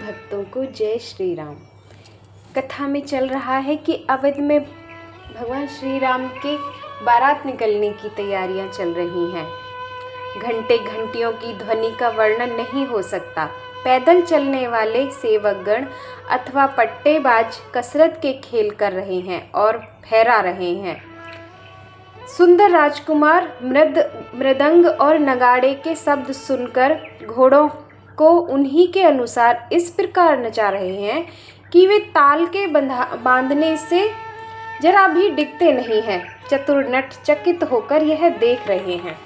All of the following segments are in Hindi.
भक्तों को जय श्री राम। कथा में चल रहा है कि अवध में भगवान श्री राम के बारात निकलने की तैयारियां चल रही हैं। घंटे घंटियों की ध्वनि का वर्णन नहीं हो सकता। पैदल चलने वाले सेवकगण अथवा पट्टेबाज कसरत के खेल कर रहे हैं और फहरा रहे हैं। सुंदर राजकुमार मृदंग और नगाड़े के शब्द सुनकर घोड़ों को उन्हीं के अनुसार इस प्रकार नचा रहे हैं कि वे ताल के बांधने से जरा भी डिगते नहीं हैं। चतुर नट चकित होकर यह देख रहे हैं।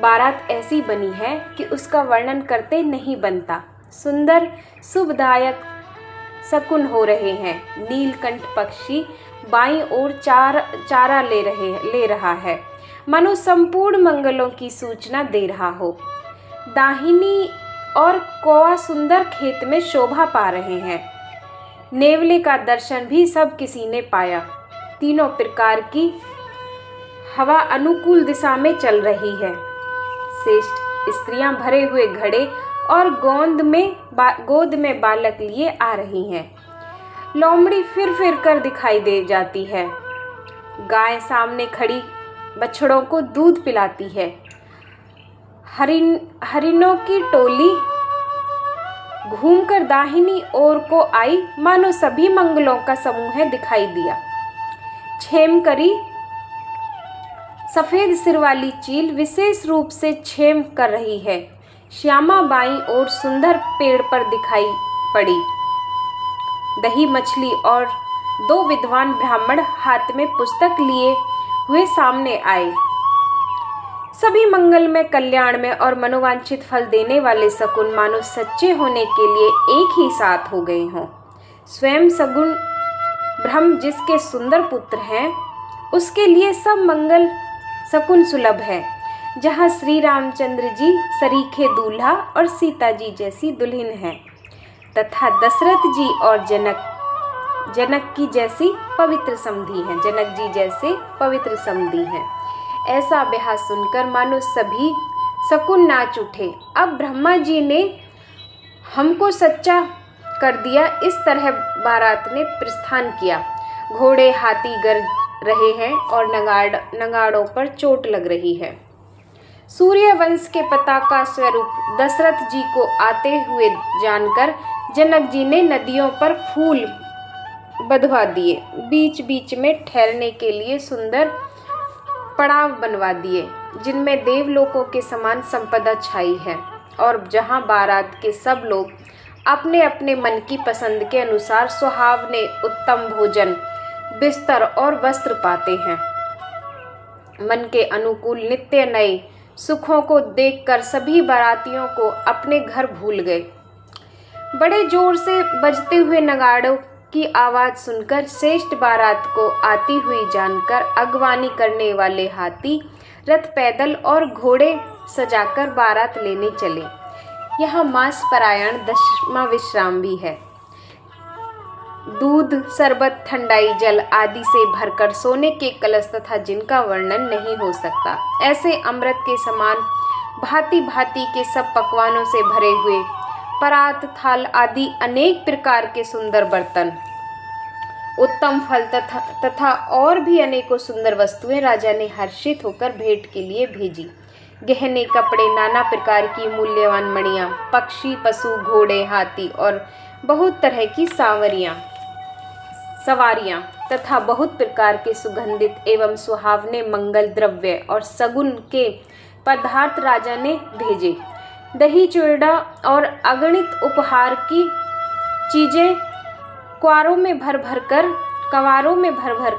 बारात ऐसी बनी है कि उसका वर्णन करते नहीं बनता। सुंदर शुभदायक शकुन हो रहे हैं। नीलकंठ पक्षी बाईं ओर चारा ले रहा है, मानो संपूर्ण मंगलों की सूचना दे रहा हो। दाहिनी और कौआ सुंदर खेत में शोभा पा रहे हैं। नेवले का दर्शन भी सब किसी ने पाया। तीनों प्रकार की हवा अनुकूल दिशा में चल रही है। श्रेष्ठ स्त्रियां भरे हुए घड़े और गोद में बालक लिए आ रही हैं। लोमड़ी फिर कर दिखाई दे जाती है। गाय सामने खड़ी बछड़ों को दूध पिलाती है। हरिणों की टोली घूमकर दाहिनी ओर को आई, मानो सभी मंगलों का समूह दिखाई दिया। छेम करी सफेद सिर वाली चील विशेष रूप से छेम कर रही है। श्यामा बाईं ओर सुंदर पेड़ पर दिखाई पड़ी। दही मछली और दो विद्वान ब्राह्मण हाथ में पुस्तक लिए हुए सामने आए। सभी मंगल में, कल्याण में और मनोवांछित फल देने वाले शकुन मानो सच्चे होने के लिए एक ही साथ हो गए हों। स्वयं सगुन ब्रह्म जिसके सुंदर पुत्र हैं, उसके लिए सब मंगल शकुन सुलभ है। जहाँ श्री रामचंद्र जी सरीखे दूल्हा और सीता जी जैसी दुल्हन है, तथा दशरथ जी और जनक की जैसी पवित्र समधी हैं। जनक जी जैसे पवित्र समधी हैं। ऐसा ब्याह सुनकर मानो सभी शकुन नाच उठे। अब ब्रह्मा जी ने हमको सच्चा कर दिया। इस तरह बारात ने प्रस्थान किया। घोड़े हाथी गरज रहे हैं और नगाड़ों पर चोट लग रही है। सूर्य वंश के पताका स्वरूप दशरथ जी को आते हुए जानकर जनक जी ने नदियों पर फूल बंधवा दिए। बीच बीच में ठहरने के लिए सुंदर पड़ाव बनवा दिए, जिनमें देवलोकों के समान संपदा छाई है और जहां बारात के सब लोग अपने अपने मन की पसंद के अनुसार सुहावने उत्तम भोजन, बिस्तर और वस्त्र पाते हैं। मन के अनुकूल नित्य नए सुखों को देखकर सभी बारातियों को अपने घर भूल गए। बड़े जोर से बजते हुए नगाड़ों की आवाज़ सुनकर श्रेष्ठ बारात को आती हुई जानकर अगवानी करने वाले हाथी रथ पैदल और घोड़े सजाकर बारात लेने चले। यहाँ मास परायण 10वां विश्राम भी है। दूध, शरबत, ठंडाई जल आदि से भरकर सोने के कलश तथा जिनका वर्णन नहीं हो सकता, ऐसे अमृत के समान भांति भांति के सब पकवानों से भरे हुए परात, थाल आदि अनेक प्रकार के सुंदर बर्तन, उत्तम फल तथा और भी अनेकों सुंदर वस्तुएं राजा ने हर्षित होकर भेंट के लिए भेजी। गहने, कपड़े, नाना प्रकार की मूल्यवान मणियां, पक्षी, पशु, घोड़े, हाथी और बहुत तरह की सवारियां तथा बहुत प्रकार के सुगंधित एवं सुहावने मंगल द्रव्य और सगुन के पदार्थ राजा ने भेजे। दही, चूड़ा और अगणित उपहार की चीजें कवारों में भर भर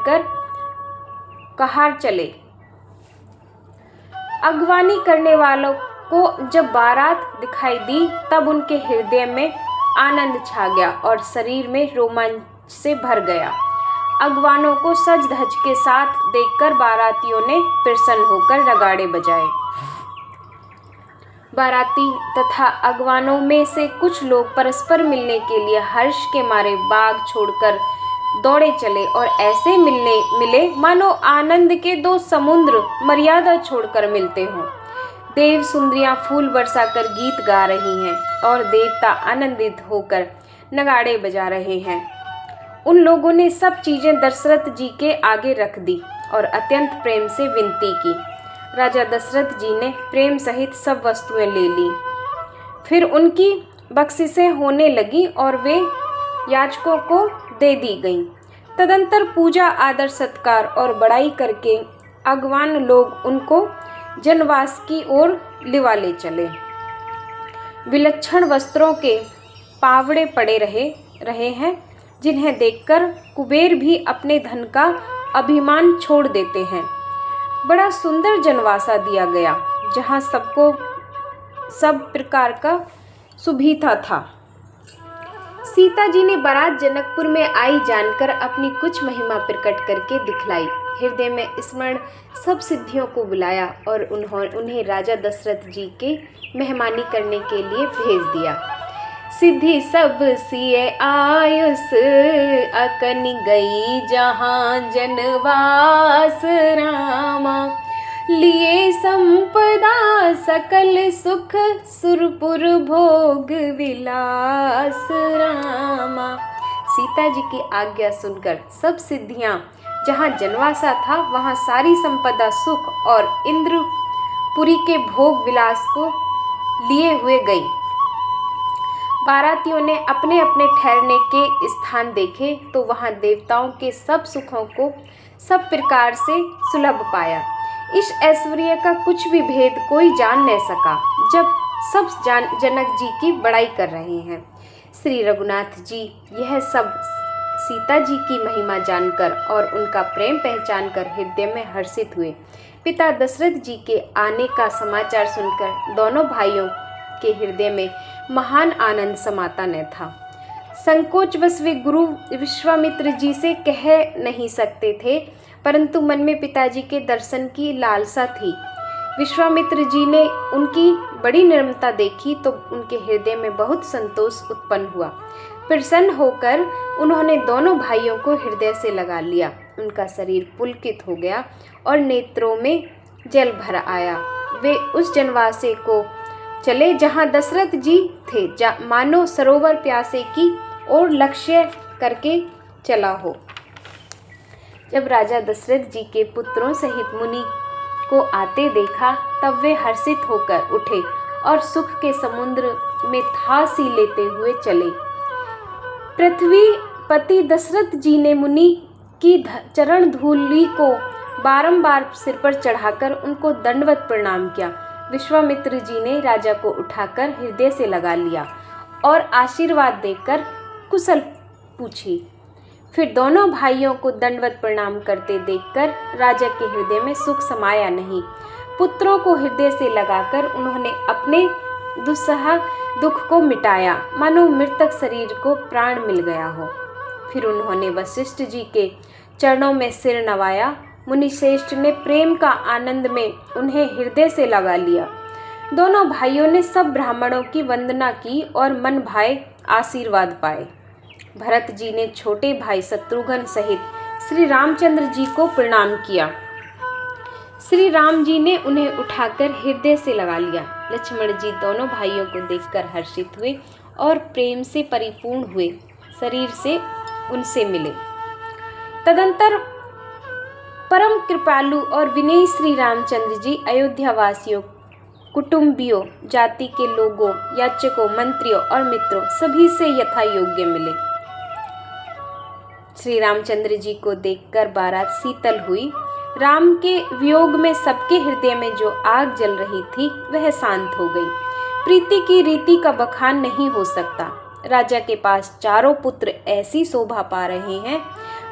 कर कहार चले। अगवानी करने वालों को जब बारात दिखाई दी, तब उनके हृदय में आनंद छा गया और शरीर में रोमांच से भर गया। अगवानों को सज धज के साथ देखकर बारातियों ने प्रसन्न होकर नगाड़े बजाए। बाराती तथा अगवानों में से कुछ लोग परस्पर मिलने के लिए हर्ष के मारे बाग छोड़कर दौड़े चले और ऐसे मिले मानो आनंद के दो समुद्र मर्यादा छोड़कर मिलते हों। देव सुंदरियां फूल बरसाकर गीत गा रही हैं और देवता आनंदित होकर नगाड़े बजा रहे हैं। उन लोगों ने सब चीज़ें दशरथ जी के आगे रख दी और अत्यंत प्रेम से विनती की। राजा दशरथ जी ने प्रेम सहित सब वस्तुएं ले ली। फिर उनकी बख्शिशें होने लगी और वे याचकों को दे दी गईं। तदंतर पूजा, आदर, सत्कार और बड़ाई करके अगवान लोग उनको जनवास की ओर लिवा ले चले। विलक्षण वस्त्रों के पावड़े पड़े रहे हैं, जिन्हें देखकर कुबेर भी अपने धन का अभिमान छोड़ देते हैं। बड़ा सुंदर जनवासा दिया गया, जहाँ सबको सब प्रकार का सुविधा था। सीता जी ने बारात जनकपुर में आई जानकर अपनी कुछ महिमा प्रकट करके दिखलाई। हृदय में स्मरण सब सिद्धियों को बुलाया और उन्हें राजा दशरथ जी के मेहमानी करने के लिए भेज दिया। सिद्धि सब सिए आयुष अकन गई जहाँ जनवास रामा, लिए संपदा सकल सुख सुरपुर भोग विलास रामा। सीता जी की आज्ञा सुनकर सब सिद्धियां जहाँ जनवासा था वहाँ सारी संपदा, सुख और इंद्रपुरी के भोग विलास को लिए हुए गई। बारातियों ने अपने अपने ठहरने के स्थान देखे तो वहाँ देवताओं के सब सुखों को सब प्रकार से सुलभ पाया। इस ऐश्वर्य का कुछ भी भेद कोई जान न सका। जब सब जनक जी की बड़ाई कर रहे हैं, श्री रघुनाथ जी यह सब सीता जी की महिमा जानकर और उनका प्रेम पहचान कर हृदय में हर्षित हुए। पिता दशरथ जी के आने का समाचार सुनकर दोनों भाइयों के हृदय में महान आनंद समाता न था। संकोचवश वे गुरु विश्वामित्र जी से कह नहीं सकते थे, परंतु मन में पिताजी के दर्शन की लालसा थी। विश्वामित्र जी ने उनकी बड़ी निर्ममता देखी तो उनके हृदय में बहुत संतोष उत्पन्न हुआ। प्रसन्न होकर उन्होंने दोनों भाइयों को हृदय से लगा लिया। उनका शरीर पुलकित हो गया और नेत्रों में जल भर आया। वे उस जनवासे को चले जहाँ दशरथ जी थे, मानो सरोवर प्यासे की ओर लक्ष्य करके चला हो। जब राजा दशरथ जी के पुत्रों सहित मुनि को आते देखा तब वे हर्षित होकर उठे और सुख के समुद्र में थासी लेते हुए चले। पृथ्वीपति दशरथ जी ने मुनि की चरण धूलि को बारंबार सिर पर चढ़ाकर उनको दंडवत प्रणाम किया। विश्वामित्र जी ने राजा को उठाकर हृदय से लगा लिया और आशीर्वाद देकर कुशल पूछी। फिर दोनों भाइयों को दंडवत प्रणाम करते देखकर राजा के हृदय में सुख समाया नहीं। पुत्रों को हृदय से लगाकर उन्होंने अपने दुस्सह दुख को मिटाया, मानो मृतक शरीर को प्राण मिल गया हो। फिर उन्होंने वशिष्ठ जी के चरणों में सिर नवाया। मुनिश्रेष्ठ ने प्रेम का आनंद में उन्हें हृदय से लगा लिया। दोनों भाइयों ने सब ब्राह्मणों की वंदना की और मन भाए आशीर्वाद पाए। भरत जी ने छोटे भाई शत्रुघ्न सहित श्री रामचंद्र जी को प्रणाम किया। श्री राम जी ने उन्हें उठाकर हृदय से लगा लिया। लक्ष्मण जी दोनों भाइयों को देखकर हर्षित हुए और प्रेम से परिपूर्ण हुए शरीर से उनसे मिले। तदंतर परम कृपालु और विनयी श्री रामचंद्र जी अयोध्या वासियों, कुटुंबियों, जाति के लोगों, याचकों, मंत्रियों और मित्रों सभी से यथा योग्य मिले। श्री रामचंद्र जी को देखकर बारात शीतल हुई। राम के वियोग में सबके हृदय में जो आग जल रही थी वह शांत हो गई। प्रीति की रीति का बखान नहीं हो सकता। राजा के पास चारों पुत्र ऐसी शोभा पा रहे हैं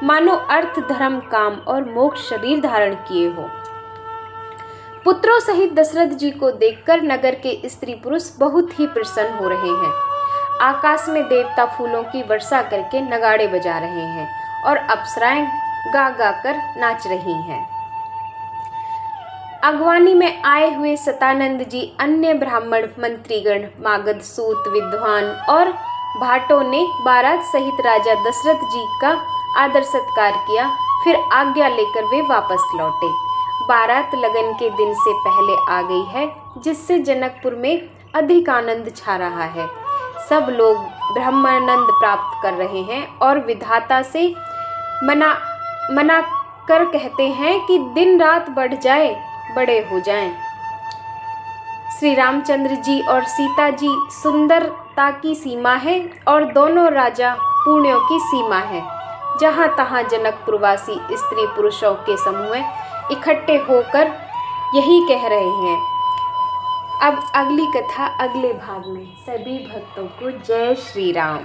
मानो अर्थ, धर्म, काम और मोक्ष शरीर धारण किए हो। पुत्रों सहित दशरथ जी को देखकर नगर के स्त्री पुरुष बहुत ही प्रसन्न हो रहे हैं। आकाश में देवता फूलों की वर्षा करके नगाड़े बजा रहे हैं और अप्सराएं गा गा कर नाच रही हैं। अगवानी में आए हुए सतानंद जी, अन्य ब्राह्मण, मंत्रीगण, मागध, सूत, विद्वान और भाटों ने बारात सहित राजा दशरथ जी का आदर सत्कार किया। फिर आज्ञा लेकर वे वापस लौटे। बारात लगन के दिन से पहले आ गई है, जिससे जनकपुर में अधिक आनंद छा रहा है। सब लोग ब्रह्मानंद प्राप्त कर रहे हैं और विधाता से मना कर कहते हैं कि दिन रात बढ़ जाए, बड़े हो जाएं। श्री रामचंद्र जी और सीता जी सुंदरता की सीमा है और दोनों राजा पुण्यों की सीमा है। जहाँ तहाँ जनकपुरवासी स्त्री पुरुषों के समूह इकट्ठे होकर यही कह रहे हैं। अब अगली कथा अगले भाग में। सभी भक्तों को जय श्री राम।